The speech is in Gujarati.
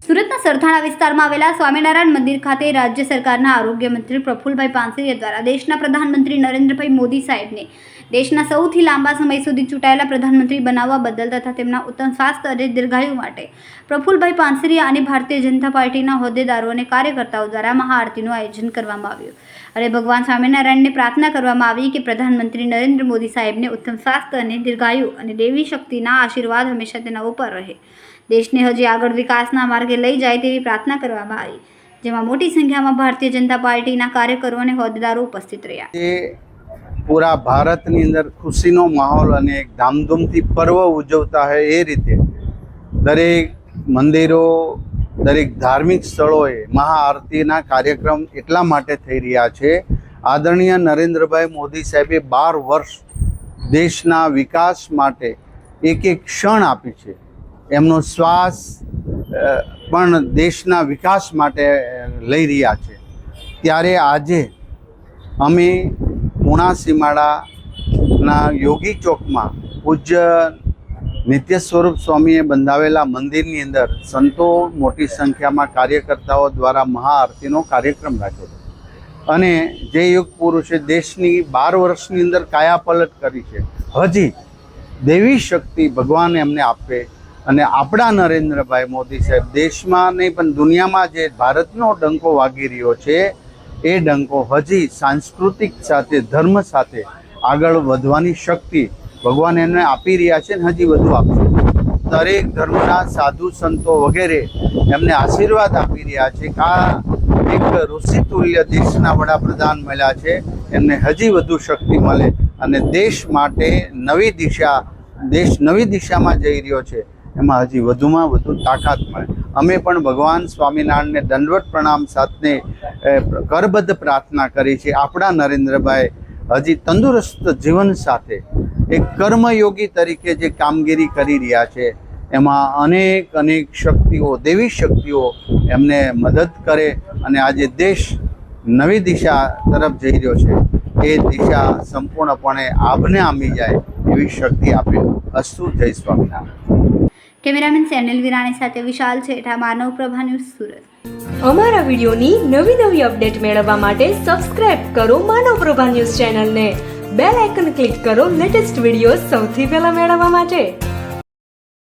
સુરતના સરથાણા વિસ્તારમાં આવેલા સ્વામિનારાયણ મંદિર ખાતે રાજ્ય સરકારના આરોગ્ય મંત્રી પ્રફુલભાઈ પાનસરિયા દ્વારા દેશના પ્રધાનમંત્રી નરેન્દ્રભાઈ મોદી સાહેબને દેશના સૌથી લાંબા સમય સુધી ચૂંટાયેલા પ્રધાનમંત્રી બનાવવા બદલ તથા તેમના ઉત્તમ સ્વાસ્થ્ય અને દીર્ઘાયુ માટે પ્રફુલભાઈ પાનસરિયા અને ભારતીય જનતા પાર્ટીના હોદ્દેદારો અને કાર્યકર્તાઓ દ્વારા મહાઆરતીનું આયોજન કરવામાં આવ્યું અને ભગવાન સ્વામિનારાયણને પ્રાર્થના કરવામાં આવી કે પ્રધાનમંત્રી નરેન્દ્ર મોદી સાહેબને ઉત્તમ સ્વાસ્થ્ય અને દીર્ઘાયુ અને દેવી શક્તિના આશીર્વાદ હંમેશા તેના ઉપર રહે, દેશને હજી આગળ વિકાસના માર્ગે લઈ જાય તેવી પ્રાર્થના કરવામાં આવી, જેમાં મોટી સંખ્યામાં ભારતીય જનતા પાર્ટીના કાર્યકરો અને હોદ્દેદારો ઉપસ્થિત રહ્યા। पूरा भारतની અંદર ખુશીનો માહોલ અને એક ધામધૂમથી પર્વ ઉજવતા હોય એ રીતે દરેક મંદિરો, દરેક ધાર્મિક સ્થળોએ મહાઆરતીના કાર્યક્રમ એટલા માટે થઈ રહ્યા છે। આદરણીય નરેન્દ્રભાઈ મોદી સાહેબે 12 વર્ષ દેશના વિકાસ માટે એક એક ક્ષણ આપી છે। એમનો શ્વાસ પણ દેશના વિકાસ માટે લઈ રહ્યા છે। ત્યારે આજે અમે પૂણા સીમાડાના યોગી ચોકમાં પૂજ્ય નિત્ય સ્વરૂપ સ્વામીએ બંધાવેલા મંદિરની અંદર સંતો મોટી સંખ્યામાં કાર્યકર્તાઓ દ્વારા મહાઆરતીનો કાર્યક્રમ રાખ્યો હતો અને જે યુગ પુરુષે દેશની 12 વર્ષની અંદર કાયાપલટ કરી છે, હજી દેવી શક્તિ ભગવાન એમને આપે અને આપણા નરેન્દ્રભાઈ મોદી સાહેબ દેશમાં નહીં પણ દુનિયામાં જે ભારતનો ડંકો વાગી રહ્યો છે એ ડંકો હજી સાંસ્કૃતિક સાથે, ધર્મ સાથે આગળ વધવાની શક્તિ ભગવાન એમને આપી રહ્યા છે ને હજી વધુ આપશે। દરેક ધર્મના સાધુ સંતો વગેરે એમને આશીર્વાદ આપી રહ્યા છે કે આ એક ઋષિતુલ્ય દેશના વડાપ્રધાન મળ્યા છે, એમને હજી વધુ શક્તિ મળે અને દેશ માટે નવી દિશા, દેશ નવી દિશામાં જઈ રહ્યો છે એમાં હજી વધુમાં વધુ તાકાત મળે। અમે પણ ભગવાન સ્વામિનારાયણને દંડવત પ્રણામ સાથે કરબદ્ધ પ્રાર્થના કરી છે। આપણા નરેન્દ્રભાઈ હજી તંદુરસ્ત જીવન સાથે એક કર્મયોગી તરીકે જે કામગીરી કરી રહ્યા છે એમાં અનેક અનેક શક્તિઓ, દેવી શક્તિઓ એમને મદદ કરે અને આજે દેશ નવી દિશા તરફ જઈ રહ્યો છે એ દિશા સંપૂર્ણપણે આભને આમી જાય એવી શક્તિ આપે। અસ્તુ, જય સ્વામિનારાયણ। કેમેરામેન સેનલ વિરાણી સાથે વિશાલ છેઠા, માનવ પ્રભા ન્યૂઝ, સુરત। અમારા વિડીયોની નવી અપડેટ મેળવવા માટે સબસ્ક્રાઇબ કરો માનવ પ્રભા ન્યૂઝ ચેનલને, બેલ આઇકન ક્લિક કરો લેટેસ્ટ વિડીયો સૌથી પહેલા મેળવવા માટે।